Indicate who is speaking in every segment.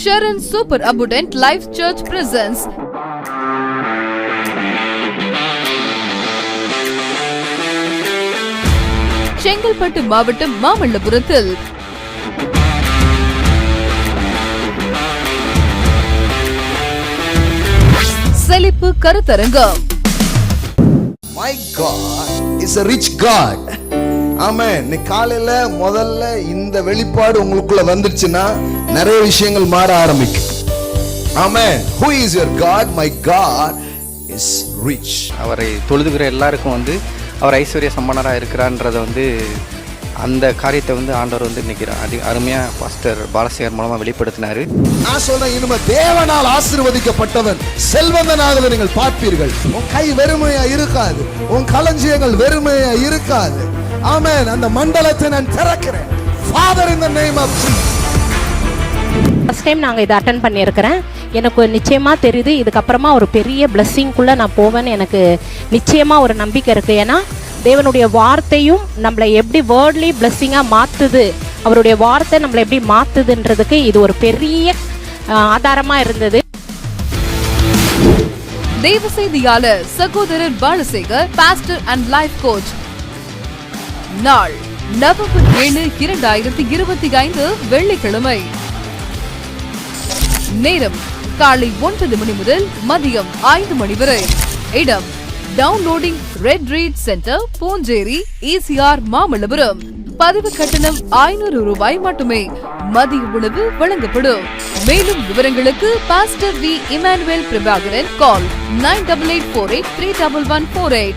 Speaker 1: Sharon Super Abundant Life Church presents Chengalpattu மாவட்டம் மாமல்லபுரத்தில் செழிப்பு கருத்தரங்கம்.
Speaker 2: My God is a rich God. ஆமென். நீ காலையில முதல்ல இந்த வெளிப்பாடு உங்களுக்குள்ள வந்துருச்சுன்னா நிறைய விஷயங்கள் மாற ஆரம்பிக்கும். ஆமென். Who is your God? My God is rich.
Speaker 3: அவரை தொழுதுகிற எல்லாருக்கும் அவர் ஐஸ்வர்ய சம்பனராக இருக்கிறான்றதை அந்த காரியத்தை ஆண்டவர் இன்னைக்கு அருமையாக பாஸ்டர் பாலசேகர் மூலமாக வெளிப்படுத்தினாரு.
Speaker 2: நான் சொல்றேன், இனிமே தேவனால் ஆசீர்வதிக்கப்பட்டவன் செல்வந்தனாக நீங்கள் பார்ப்பீர்கள். உன் கை வெறுமையா இருக்காது, உன் களஞ்சியங்கள் வெறுமையா இருக்காது. ஆமென். அந்த மண்டலத்தை நான் திறக்கிறேன். Father, in the name of Jesus.
Speaker 4: First time நாங்கள் இதை அட்டன் பண்ணியிருக்கிறேன். எனக்கு நிச்சயமாக தெரியுது இதுக்கப்புறமா ஒரு பெரிய பிளெஸ்ஸிங்குள்ளே நான் போவேன்னு எனக்கு நிச்சயமாக ஒரு நம்பிக்கை இருக்குது. ஏன்னா தேவனுடைய வார்த்தையும் நம்மளை எப்படி வேர்ட்லி பிளெஸ்ஸிங்காக மாற்றுது, அவருடைய வார்த்தை நம்மளை எப்படி மாற்றுதுன்றதுக்கு இது ஒரு பெரிய ஆதாரமாக இருந்தது.
Speaker 1: தேவ செய்தியாளர் சகோதரர் Balasekar, pastor and life coach. நாள் நவம்பர் 7, 2025 வெள்ளிக்கிழமை. நேரம் காலை 9 மணி முதல் மதியம் 5 மணி வரை. இடம் downloading red read centre, Poonjeri, ECR, Mamallapuram. பதிவு கட்டணம் 500 ரூபாய் மட்டுமே. மதிய உணவு வழங்கப்படும். மேலும் விவரங்களுக்கு pastor V Immanuel Prabhakaran, call 9848311148.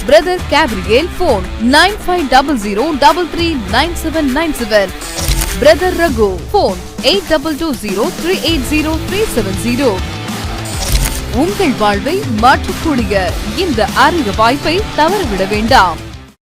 Speaker 1: Brother Gabriel, phone 9500339797. Brother Raghu, phone 8220380370. உங்கள் வாழ்வை மாற்றக்கூடிய இந்த அரிய வாய்ப்பை தவறவிட வேண்டாம்.